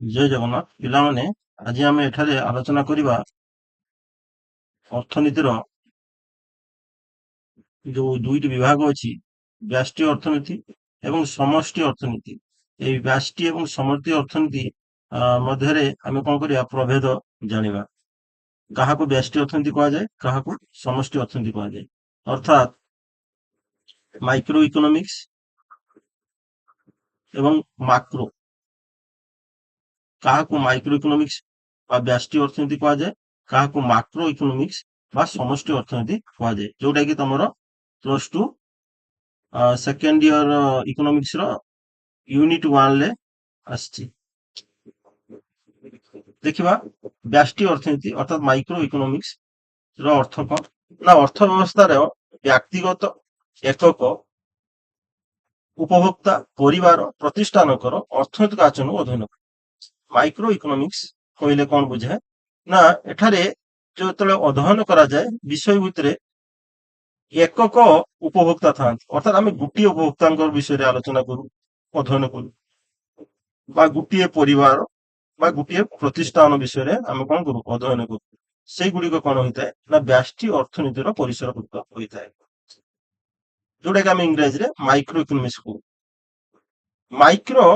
ଜୟ ଜଗନ୍ନାଥ ପିଲାମାନେ ଆଜି ଆମେ ଏଠାରେ ଆଲୋଚନା କରିବା ଅର୍ଥନୀତିର ଯୋଉ ଦୁଇଟି ବିଭାଗ ଅଛି ବ୍ୟଷ୍ଟି ଅର୍ଥନୀତି ଏବଂ ସମଷ୍ଟି ଅର୍ଥନୀତି। ଏହି ବ୍ୟଷ୍ଟି ଏବଂ ସମଷ୍ଟି ଅର୍ଥନୀତି ମଧ୍ୟରେ ଆମେ କଣ କରିବା ପ୍ରଭେଦ ଜାଣିବା। କାହାକୁ ବ୍ୟଷ୍ଟି ଅର୍ଥନୀତି କୁହାଯାଏ, କାହାକୁ ସମଷ୍ଟି ଅର୍ଥନୀତି କୁହାଯାଏ। ଅର୍ଥାତ୍ ମାଇକ୍ରୋ ଇକୋନୋମିକ୍ସ ଏବଂ ମାକ୍ରୋ। କାହାକୁ ମାଇକ୍ରୋ ଇକୋନୋମିକ୍ସ ବା ବ୍ୟଷ୍ଟି ଅର୍ଥନୀତି କୁହାଯାଏ, କାହାକୁ ମାକ୍ରୋ ଇକୋନୋମିକ୍ସ ବା ସମଷ୍ଟି ଅର୍ଥନୀତି କୁହାଯାଏ, ଯୋଉଟା କି ତମର plus two second year economics ର ୟୁନିଟ୍ 1 ରେ ଆସିଛି। ଦେଖିବା ବ୍ୟଷ୍ଟି ଅର୍ଥନୀତି ଅର୍ଥାତ୍ ମାଇକ୍ରୋ ଇକୋନୋମିକ୍ସ ର ଅର୍ଥ କଣ ନା ଅର୍ଥ ବ୍ୟବସ୍ଥାର ବ୍ୟକ୍ତିଗତ ଏକକ ଉପଭୋକ୍ତା ପରିବାର ପ୍ରତିଷ୍ଠାନଙ୍କର ଅର୍ଥନୈତିକ ଆଚରଣକୁ ଅଧ୍ୟୟନ କରେ। ମାଇକ୍ରୋ ଇକୋନୋମିକ୍ସ କହିଲେ କଣ ବୁଝାଏ ନା ଏଠାରେ ଯେତେବେଳେ ଅଧ୍ୟୟନ କରାଯାଏ ବିଷୟ ଭିତରେ ଏକକ ଉପଭୋକ୍ତା ଥାନ୍ତି, ଅର୍ଥାତ୍ ଆମେ ଗୋଟିଏ ଉପଭୋକ୍ତାଙ୍କ ବିଷୟରେ ଆଲୋଚନା କରୁ, ଅଧ୍ୟୟନ କରୁ, ବା ଗୋଟିଏ ପରିବାର ବା ଗୋଟିଏ ପ୍ରତିଷ୍ଠାନ ବିଷୟରେ ଆମେ କଣ କରୁ, ଅଧ୍ୟୟନ କରୁ। ସେଇଗୁଡିକ କଣ ହୋଇଥାଏ ନା ବ୍ୟଷ୍ଟି ଅର୍ଥନୀତିର ପରିସରଭୁକ୍ତ ହୋଇଥାଏ, ଯୋଉଟା କି ଆମେ ଇଂରାଜୀରେ ମାଇକ୍ରୋ ଇକୋନୋମିକ୍ସ କହୁ। ମାଇକ୍ରୋ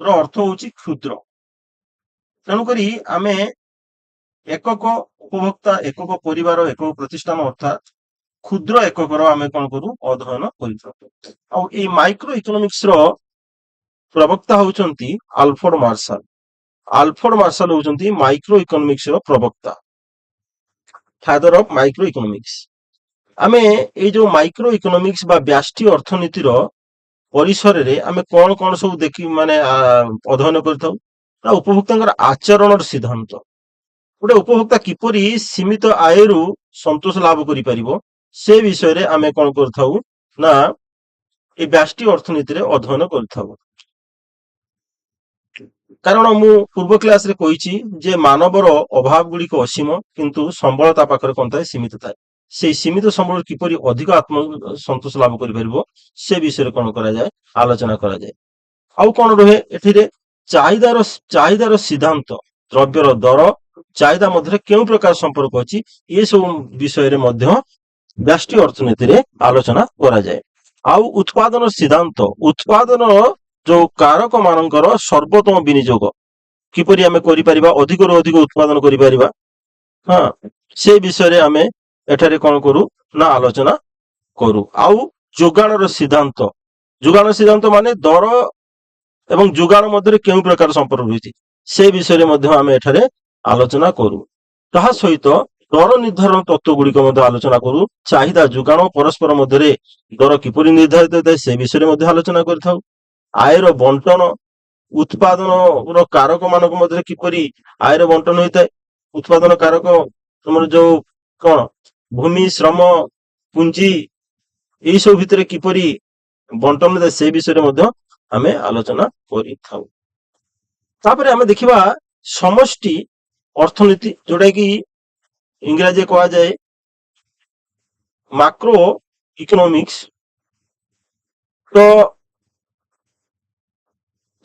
ର ଅର୍ଥ ହଉଛି କ୍ଷୁଦ୍ର, ତେଣୁକରି ଆମେ ଏକକ ଉପଭୋକ୍ତା, ଏକକ ପରିବାର, ଏକକ ପ୍ରତିଷ୍ଠାନ ଅର୍ଥାତ୍ କ୍ଷୁଦ୍ର ଏକକର ଆମେ କଣ କରୁ, ଅଧ୍ୟୟନ କରିଥାଉ। ଆଉ ଏଇ ମାଇକ୍ରୋ ଇକୋନୋମିକ୍ସ ର ପ୍ରବକ୍ତା ହଉଛନ୍ତି ଆଲଫ୍ରେଡ୍ ମାର୍ଶାଲ। ଆଲଫ୍ରେଡ୍ ମାର୍ଶାଲ ହଉଛନ୍ତି ମାଇକ୍ରୋ ଇକୋନୋମିକ୍ସ ର ପ୍ରବକ୍ତା, ଫାଦର ଅଫ ମାଇକ୍ରୋ ଇକୋନୋମିକ୍ସ। ଆମେ ଏଇ ଯୋଉ ମାଇକ୍ରୋ ଇକୋନୋମିକ୍ସ ବା ବ୍ୟଷ୍ଟି ଅର୍ଥନୀତିର ପରିସରରେ ଆମେ କଣ କଣ ସବୁ ଅଧ୍ୟୟନ କରିଥାଉ ନା ଉପଭୋକ୍ତାଙ୍କର ଆଚରଣର ସିଦ୍ଧାନ୍ତ। ଗୋଟେ ଉପଭୋକ୍ତା କିପରି ସୀମିତ ଆୟରୁ ସନ୍ତୋଷ ଲାଭ କରିପାରିବ ସେ ବିଷୟରେ ଆମେ କଣ କରିଥାଉ ନା এই ବ୍ୟଷ୍ଟି ଅର୍ଥନୀତିରେ ଅଧ୍ୟୟନ କରିଥାଉ। କାରଣ ମୁଁ ପୂର୍ବ କ୍ଲାସରେ କହିଛି ଯେ ମାନବର ଅଭାବ ଗୁଡିକ ଅସୀମ, କିନ୍ତୁ ସମ୍ବଳ ତା ପାଖରେ କଣ ଥାଏ, ସୀମିତ ଥାଏ। ସେଇ ସୀମିତ ସମ୍ବଳ କିପରି ଅଧିକ ଆତ୍ମ ସନ୍ତୋଷ ଲାଭ କରିପାରିବ ସେ ବିଷୟରେ କଣ କରାଯାଏ, ଆଲୋଚନା କରାଯାଏ। ଆଉ କଣ ରୁହେ ଏଥିରେ, ଚାହିଦାର ସିଦ୍ଧାନ୍ତ, ଦ୍ରବ୍ୟର ଦର ଚାହିଦା ମଧ୍ୟରେ କେଉଁ ପ୍ରକାର ସମ୍ପର୍କ ଅଛି, ଏସବୁ ବିଷୟରେ ମଧ୍ୟ ବ୍ୟଷ୍ଟି ଅର୍ଥନୀତିରେ ଆଲୋଚନା କରାଯାଏ। ଆଉ ଉତ୍ପାଦନ ସିଦ୍ଧାନ୍ତ, ଉତ୍ପାଦନ ଯୋଉ କାରକ ମାନଙ୍କର ସର୍ବୋତ୍ତମ ବିନିଯୋଗ କିପରି ଆମେ କରିପାରିବା, ଅଧିକରୁ ଅଧିକ ଉତ୍ପାଦନ କରିପାରିବା, ସେ ବିଷୟରେ ଆମେ ଏଠାରେ କଣ କରୁ ନା ଆଲୋଚନା କରୁ। ଆଉ ଯୋଗାଣର ସିଦ୍ଧାନ୍ତ, ଯୋଗାଣ ସିଦ୍ଧାନ୍ତ ମାନେ ଦର ଏବଂ ଯୋଗାଣ ମଧ୍ୟରେ କେଉଁ ପ୍ରକାର ସମ୍ପର୍କ ରହିଛି ସେ ବିଷୟରେ ମଧ୍ୟ ଆମେ ଏଠାରେ ଆଲୋଚନା କରୁ। ତାହା ସହିତ ଦର ନିର୍ଦ୍ଧାରଣ ତତ୍ତ୍ୱ ଗୁଡିକ ମଧ୍ୟ ଆଲୋଚନା କରୁ। ଚାହିଦା ଯୋଗାଣ ପରସ୍ପର ମଧ୍ୟରେ ଦର କିପରି ନିର୍ଦ୍ଧାରିତ ହୋଇଥାଏ ସେ ବିଷୟରେ ମଧ୍ୟ ଆଲୋଚନା କରିଥାଉ। ଆୟର ବଣ୍ଟନ, ଉତ୍ପାଦନର କାରକ ମାନଙ୍କ ମଧ୍ୟରେ କିପରି ଆୟର ବଣ୍ଟନ ହୋଇଥାଏ, ଉତ୍ପାଦନ କାରକ ତମର ଯୋଉ କଣ ଭୂମି, ଶ୍ରମ, ପୁଞ୍ଜି ଏଇ ସବୁ ଭିତରେ କିପରି ବଣ୍ଟନ ହୋଇଥାଏ ସେ ବିଷୟରେ ମଧ୍ୟ ଆମେ ଆଲୋଚନା କରିଥାଉ। ତାପରେ ଆମେ ଦେଖିବା ସମଷ୍ଟି ଅର୍ଥନୀତି, ଯୋଉଟା କି ଇଂରାଜୀରେ କୁହାଯାଏ ମାକ୍ରୋ ଇକୋନୋମିକ୍ସ। ତ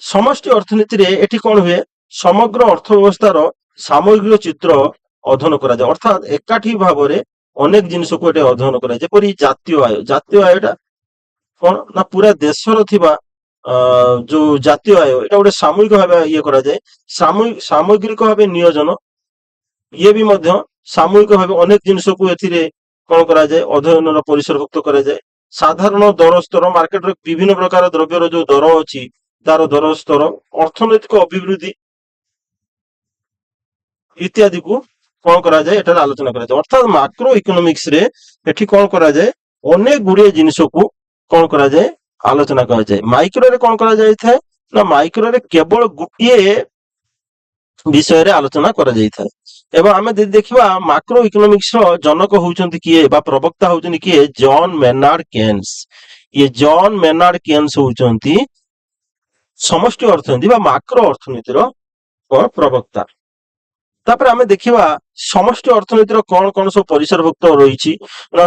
ସମଷ୍ଟି ଅର୍ଥନୀତିରେ ଏଠି କଣ ହୁଏ, ସମଗ୍ର ଅର୍ଥ ବ୍ୟବସ୍ଥାର ସାମଗ୍ରିକ ଚିତ୍ର ଅଧ୍ୟୟନ କରାଯାଏ, ଅର୍ଥାତ୍ ଏକାଠି ଭାବରେ ଅନେକ ଜିନିଷକୁ ଏଠି ଅଧ୍ୟୟନ କରାଯାଏ। ଯେପରି ଜାତୀୟ ଆୟ, ଜାତୀୟ ଆୟଟା କଣ ନା ପୁରା ଦେଶର ଥିବା ଯୋଉ ଜାତୀୟ ଆୟ ଏଇଟା ଗୋଟେ ସାମୂହିକ ଭାବେ ଇଏ କରାଯାଏ। ସାମଗ୍ରିକ ଭାବେ ନିୟୋଜନ, ଇଏ ବି ମଧ୍ୟ ସାମୂହିକ ଭାବେ ଅନେକ ଜିନିଷକୁ ଏଥିରେ କଣ କରାଯାଏ, ଅଧ୍ୟୟନର ପରିସରଭୁକ୍ତ କରାଯାଏ। ସାଧାରଣ ଦର ସ୍ତର, ମାର୍କେଟରେ ବିଭିନ୍ନ ପ୍ରକାର ଦ୍ରବ୍ୟର ଯୋଉ ଦର ଅଛି ତାର ଦର ସ୍ତର, ଅର୍ଥନୈତିକ ଅଭିବୃଦ୍ଧି ଇତ୍ୟାଦିକୁ କଣ କରାଯାଏ ଏଠାରେ ଆଲୋଚନା କରାଯାଏ। ଅର୍ଥାତ୍ ମାକ୍ରୋ ଇକୋନୋମିକ୍ସ ରେ ଏଠି କଣ କରାଯାଏ, ଅନେକ ଗୁଡିଏ ଜିନିଷକୁ କଣ କରାଯାଏ, ଆଲୋଚନା କରାଯାଏ। ମାଇକ୍ରୋରେ କଣ କରାଯାଇଥାଏ ନା ମାଇକ୍ରୋରେ କେବଳ ଗୋଟିଏ ବିଷୟରେ ଆଲୋଚନା କରାଯାଇଥାଏ। ଏବଂ ଆମେ ଯଦି ଦେଖିବା ମାକ୍ରୋ ଇକୋନୋମିକ୍ସ ର ଜନକ ହଉଛନ୍ତି କିଏ ବା ପ୍ରବକ୍ତା ହଉଛନ୍ତି କିଏ, ଜନ୍ ମେନାର୍ଡ କେନ୍ସ। ଇଏ ଜନ୍ ମେନାର୍ଡ କେନ୍ସ ହଉଛନ୍ତି ସମଷ୍ଟି ଅର୍ଥନୀତି ବା ମାକ୍ରୋ ଅର୍ଥନୀତିର ପ୍ରବକ୍ତା। ତାପରେ ଆମେ ଦେଖିବା ସମଷ୍ଟି ଅର୍ଥନୀତିର କଣ କଣ ସବୁ ପରିସରଭୁକ୍ତ ରହିଛି ନା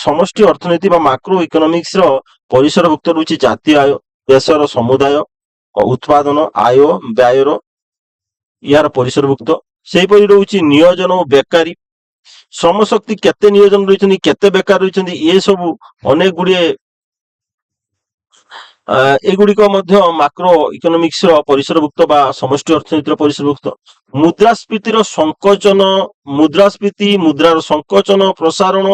ସମଷ୍ଟି ଅର୍ଥନୀତି ବା ମାକ୍ରୋ ଇକୋନୋମିକ୍ସ ର ପରିସରଭୁକ୍ତ ରହିଛି ଜାତୀୟ ଆୟ, ଦେଶର ସମୁଦାୟ, ଉତ୍ପାଦନ, ଆୟ, ବ୍ୟୟର ଏହାର ପରିସରଭୁକ୍ତ। ସେହିପରି ରହୁଛି ନିୟୋଜନ ଓ ବେକାରୀ, ଶ୍ରମ ଶକ୍ତି କେତେ ନିୟୋଜନ ରହିଛନ୍ତି, କେତେ ବେକାର ରହିଛନ୍ତି, ଏ ସବୁ ଅନେକ ଗୁଡିଏ ଏଗୁଡିକ ମଧ୍ୟ ମାକ୍ରୋ ଇକୋନୋମିକ୍ସ ର ପରିସରଭୁକ୍ତ ବା ସମଷ୍ଟି ଅର୍ଥନୀତିର ପରିସରଭୁକ୍ତ। ମୁଦ୍ରାସ୍ଫୀତିର ସଂକୋଚନ, ମୁଦ୍ରାସ୍ଫୀତି, ମୁଦ୍ରାର ସଂକୋଚନ, ପ୍ରସାରଣ,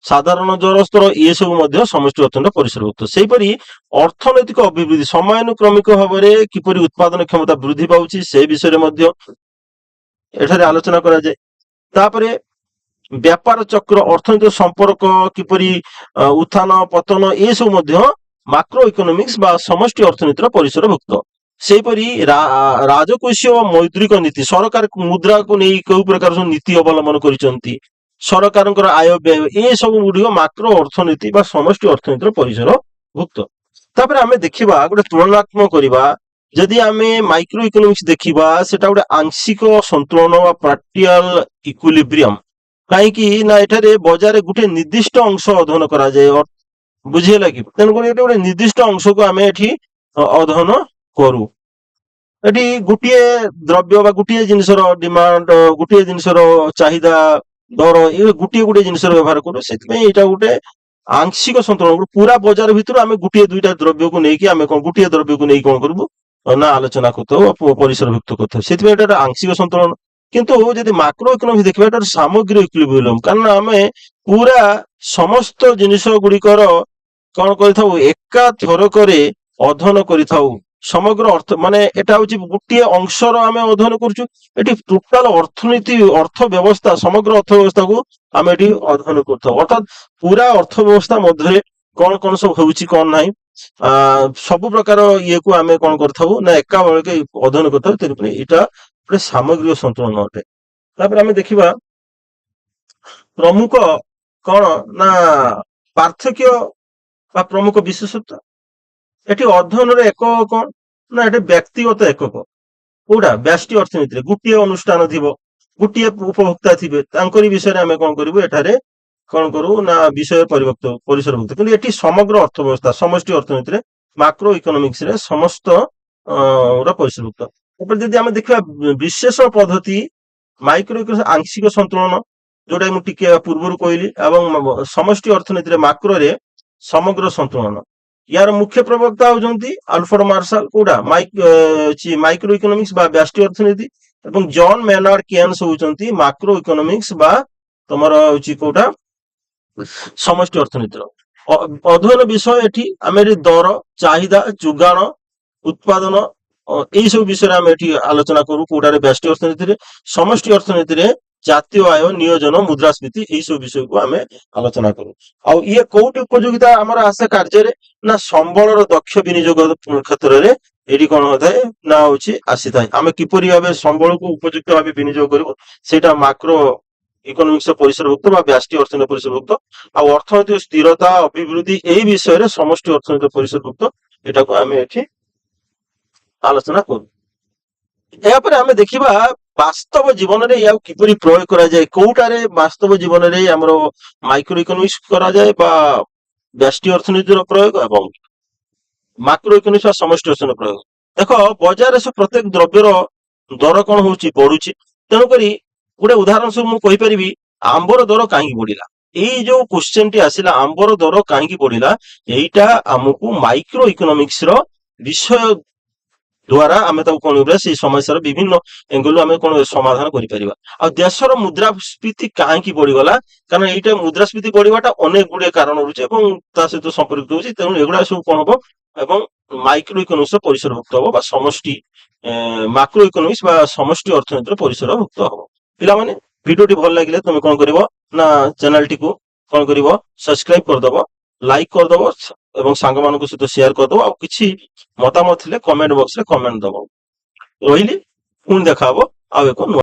ସାଧାରଣ ଜଳସ୍ତର ଏସବୁ ମଧ୍ୟ ସମଷ୍ଟି ଅର୍ଥନୀତିର ପରିସରଭୁକ୍ତ। ସେହିପରି ଅର୍ଥନୈତିକ ଅଭିବୃଦ୍ଧି ସମୟାନୁକ୍ରମିକ ଭାବରେ କିପରି ଉତ୍ପାଦନ କ୍ଷମତା ବୃଦ୍ଧି ପାଉଛି ସେ ବିଷୟରେ ମଧ୍ୟ ଏଠାରେ ଆଲୋଚନା କରାଯାଏ। ତାପରେ ବ୍ୟାପାର ଚକ୍ର, ଅର୍ଥନୈତିକ ସମ୍ପର୍କ କିପରି ଉତ୍ଥାନ ପତନ ଏସବୁ ମଧ୍ୟ ମାକ୍ରୋ ଇକୋନୋମିକ୍ସ ବା ସମଷ୍ଟି ଅର୍ଥନୀତିର ପରିସରଭୁକ୍ତ। ସେହିପରି ରାଜକୋଷୀୟ ଓ ମୌଦ୍ରିକ ନୀତି, ସରକାର ମୁଦ୍ରାକୁ ନେଇ କେଉଁ ପ୍ରକାର ସବୁ ନୀତି ଅବଲମ୍ବନ କରିଛନ୍ତି, ସରକାରଙ୍କର ଆୟ ବ୍ୟୟ ଏସବୁ ଗୁଡିକ ମାକ୍ରୋ ଅର୍ଥନୀତି ବା ସମଷ୍ଟି ଅର୍ଥନୀତିର ପରିସରଭୁକ୍ତ। ତାପରେ ଆମେ ଦେଖିବା ଗୋଟେ ତୁଳନାତ୍ମକ କରିବା, ଯଦି ଆମେ ମାଇକ୍ରୋ ଇକୋନୋମିକ୍ସ ଦେଖିବା ସେଟା ଗୋଟେ ଆଂଶିକ ସନ୍ତୁଳନ ବା ପାର୍ଟିଆଲ ଇକ୍ୱିଲିବ୍ରିୟମ। କାହିଁକି ନା ଏଠାରେ ବଜାରରେ ଗୋଟେ ନିର୍ଦ୍ଦିଷ୍ଟ ଅଂଶ ଅଧ୍ୟୟନ କରାଯାଏ, ବୁଝିହେଲା କି? ତେଣୁକରି ଏଠି ଗୋଟେ ନିର୍ଦ୍ଦିଷ୍ଟ ଅଂଶକୁ ଆମେ ଏଠି ଅଧ୍ୟୟନ କରୁ। ଏଠି ଗୋଟିଏ ଦ୍ରବ୍ୟ ବା ଗୋଟିଏ ଜିନିଷର ଡିମାଣ୍ଡ, ଗୋଟିଏ ଜିନିଷର ଚାହିଦା, ଦର ଏ ଗୋଟିଏ ଗୋଟିଏ ଜିନିଷର ବ୍ୟବହାର କରୁ। ସେଥିପାଇଁ ଏଇଟା ଗୋଟେ ଆଂଶିକ ସନ୍ତୁଳନ। ପୁରା ବଜାର ଭିତରୁ ଆମେ ଗୋଟିଏ ଦୁଇଟା ଦ୍ରବ୍ୟକୁ ନେଇକି ଆମେ ଗୋଟିଏ ଦ୍ରବ୍ୟକୁ ନେଇ କଣ କରିବୁ ନା ଆଲୋଚନା କରିଥାଉ, ପରିସରଭୁକ୍ତ କରିଥାଉ। ସେଥିପାଇଁ ଏଟା ଗୋଟେ ଆଂଶିକ ସନ୍ତୁଳନ। କିନ୍ତୁ ଯଦି ମାକ୍ରୋ ଇକୋନୋମିକ୍ସ ଦେଖିବା ଏଟା ସାମଗ୍ରୀ ଇକ୍ୱିଲିବ୍ରିୟମ, କାରଣ ଆମେ ପୁରା ସମସ୍ତ ଜିନିଷ ଗୁଡିକର କଣ କରିଥାଉ, ଏକା ଥରକରେ ଅଧ୍ୟୟନ କରିଥାଉ। ସମଗ୍ର ଅର୍ଥ ମାନେ ଏଟା ହଉଛି ଗୋଟିଏ ଅଂଶର ଆମେ ଅଧ୍ୟୟନ କରୁଛୁ। ଏଠି ଟୋଟାଲ ଅର୍ଥନୀତି, ଅର୍ଥ ବ୍ୟବସ୍ଥା, ସମଗ୍ର ଅର୍ଥ ବ୍ୟବସ୍ଥାକୁ ଆମେ ଏଠି ଅଧ୍ୟୟନ କରିଥାଉ। ଅର୍ଥାତ ପୁରା ଅର୍ଥ ବ୍ୟବସ୍ଥା ମଧ୍ୟରେ କଣ କଣ ସବୁ ହଉଛି କଣ ନାହିଁ ସବୁ ପ୍ରକାର ଇଏକୁ ଆମେ କଣ କରିଥାଉ ନା ଏକା ବେଳକେ ଅଧ୍ୟୟନ କରିଥାଉ। ତେଣୁକରି ଏଇଟା ଗୋଟେ ସାମଗ୍ରିକ ସନ୍ତୁଳନ ଅଟେ। ତାପରେ ଆମେ ଦେଖିବା ପ୍ରମୁଖ କଣ ନା ପାର୍ଥକ୍ୟ ବା ପ୍ରମୁଖ ବିଶେଷତ୍ୱ। ଏଠି ଅଧ୍ୟୟନର ଏକକ କଣ ନା ଏଠି ବ୍ୟକ୍ତିଗତ ଏକକ। କୋଉଟା? ବ୍ୟଷ୍ଟି ଅର୍ଥନୀତିରେ ଗୋଟିଏ ଅନୁଷ୍ଠାନ ଥିବ, ଗୋଟିଏ ଉପଭୋକ୍ତା ଥିବେ, ତାଙ୍କରି ବିଷୟରେ ଆମେ କଣ କରିବୁ ଏଠାରେ କଣ କରୁ ନା ବିଷୟ ପରିସରଭୁକ୍ତ। କିନ୍ତୁ ଏଠି ସମଗ୍ର ଅର୍ଥ ବ୍ୟବସ୍ଥା ସମଷ୍ଟି ଅର୍ଥନୀତିରେ ମାକ୍ରୋ ଇକୋନୋମିକ୍ସ ରେ ସମସ୍ତ ପରିସରଭୁକ୍ତ। ଏପରି ଯଦି ଆମେ ଦେଖିବା ବିଶେଷ ପଦ୍ଧତି, ମାଇକ୍ରୋ ଇକୋନୋମିକ୍ସ ଆଂଶିକ ସନ୍ତୁଳନ ଯୋଉଟା ମୁଁ ଟିକେ ପୂର୍ବରୁ କହିଲି, ଏବଂ ସମଷ୍ଟି ଅର୍ଥନୀତିରେ ମାକ୍ରୋରେ ସମଗ୍ର ସନ୍ତୁଳନ। ୟାର ମୁଖ୍ୟ ପ୍ରବକ୍ତା ହଉଛନ୍ତି ଆଲଫ୍ରେଡ ମାର୍ଶାଲ, କୋଉଟା ମାଇକ୍ରୋ ଇକୋନୋମିକ୍ସ ବା ବ୍ୟଷ୍ଟି ଅର୍ଥନୀତି, ଏବଂ ଜନ୍ ମେନାର୍ଡ କେନ୍ସ ହଉଛନ୍ତି ମାକ୍ରୋ ଇକୋନୋମିକ୍ସ ବା ତମର ହଉଛି କୋଉଟା ସମଷ୍ଟି ଅର୍ଥନୀତିର। ଅଧ୍ୟୟନ ବିଷୟ ଏଠି ଆମେ ଏଠି ଦର, ଚାହିଦା, ଯୋଗାଣ, ଉତ୍ପାଦନ ଏଇ ସବୁ ବିଷୟରେ ଆମେ ଏଠି ଆଲୋଚନା କରୁ। କୋଉଟାରେ? ବ୍ୟଷ୍ଟି ଅର୍ଥନୀତିରେ। ସମଷ୍ଟି ଅର୍ଥନୀତିରେ ଜାତୀୟ ଆୟ, ନିୟୋଜନ, ମୁଦ୍ରାସ୍ଫୀତି ଏଇ ସବୁ ବିଷୟକୁ ଆମେ ଆଲୋଚନା କରୁ। ଆଉ ଇଏ କୋଉଠି ଉପଯୋଗିତା ଆମର ଆସେ କାର୍ଯ୍ୟରେ ନା ସମ୍ବଳର ଦକ୍ଷ ବିନିଯୋଗ କ୍ଷେତ୍ରରେ ଏଠି କଣ ହୋଇଥାଏ ନା ହଉଛି ଆସିଥାଏ। ଆମେ କିପରି ଭାବେ ସମ୍ବଳକୁ ଉପଯୁକ୍ତ ଭାବେ ବିନିଯୋଗ କରିବୁ ସେଇଟା ମାକ୍ରୋ ଇକୋନୋମିକ୍ସ ପରିସରଭୁକ୍ତ ବା ବ୍ୟଷ୍ଟି ଅର୍ଥନୀତି ପରିସରଭୁକ୍ତ। ଆଉ ଅର୍ଥନୈତିକ ସ୍ଥିରତା, ଅଭିବୃଦ୍ଧି ଏଇ ବିଷୟରେ ସମଷ୍ଟି ଅର୍ଥନୀତି ପରିସରଭୁକ୍ତ। ଏଟାକୁ ଆମେ ଏଠି ଆଲୋଚନା କରୁ। ଏହାପରେ ଆମେ ଦେଖିବା ବାସ୍ତବ ଜୀବନରେ ଏହାକୁ କିପରି ପ୍ରୟୋଗ କରାଯାଏ, କୋଉଟାରେ ବାସ୍ତବ ଜୀବନରେ ଆମର ମାଇକ୍ରୋ ଇକୋନୋମିକ୍ସ କରାଯାଏ ବା ବ୍ୟଷ୍ଟି ଅର୍ଥନୀତିର ପ୍ରୟୋଗ ଏବଂ ମାକ୍ରୋ ଇକୋନୋମିକ୍ସ ବା ସମଷ୍ଟି ଅର୍ଥନୀତିର ପ୍ରୟୋଗ। ଦେଖ ବଜାରରେ ସବୁ ପ୍ରତ୍ୟେକ ଦ୍ରବ୍ୟର ଦର କଣ ହଉଛି, ବଢୁଛି। ତେଣୁକରି ଗୋଟେ ଉଦାହରଣ ସବୁ ମୁଁ କହିପାରିବି, ଆମ୍ବର ଦର କାହିଁକି ବଢିଲା? ଏଇ ଯୋଉ କ୍ୱେଶ୍ଚନ ଟି ଆସିଲା, ଆମ୍ବର ଦର କାହିଁକି ବଢିଲା, ଏଇଟା ଆମକୁ ମାଇକ୍ରୋ ଇକୋନୋମିକ୍ସ ର ବିଷୟ ଦ୍ୱାରା ଆମେ ତାକୁ କଣ କରିବା, ସେଇ ସମସ୍ୟାର ବିଭିନ୍ନ ଏଙ୍ଗଲରୁ ଆମେ କଣ ସମାଧାନ କରିପାରିବା। ଆଉ ଦେଶର ମୁଦ୍ରାସ୍ଫୀତି କାହିଁକି ବଢିଗଲା? କାରଣ ଏଇଟା ମୁଦ୍ରାସ୍ଫୀତି ବଢିବାଟା ଅନେକ ଗୁଡିଏ କାରଣ ରହୁଛି ଏବଂ ତା ସହିତ ସମ୍ପର୍କିତ ହଉଛି। ତେଣୁ ଏଗୁଡା ସବୁ କଣ ହବ ଏବଂ ମାଇକ୍ରୋ ଇକୋନୋମିକ୍ସ ପରିସରଭୁକ୍ତ ହବ ବା ସମଷ୍ଟି ମାକ୍ରୋ ଇକୋନୋମିକ୍ସ ବା ସମଷ୍ଟି ଅର୍ଥନୀତିର ପରିସରଭୁକ୍ତ ହବ। ପିଲାମାନେ ଭିଡିଓଟି ଭଲ ଲାଗିଲେ ତମେ କଣ କରିବ ନା ଚ୍ୟାନେଲଟିକୁ କଣ କରିବ, ସବସ୍କ୍ରାଇବ କରିଦବ, ଲାଇକ୍ କରିଦବ ଏବଂ ସାଙ୍ଗମାନଙ୍କ ସହିତ ସେୟାର କରିଦବ। ଆଉ କିଛି ମତାମତ ଥିଲେ କମେଣ୍ଟ ବକ୍ସରେ କମେଣ୍ଟ ଦବ। ରହିଲି, ପୁଣି ଦେଖା ହବ ଆଉ ଏକ ନୂଆ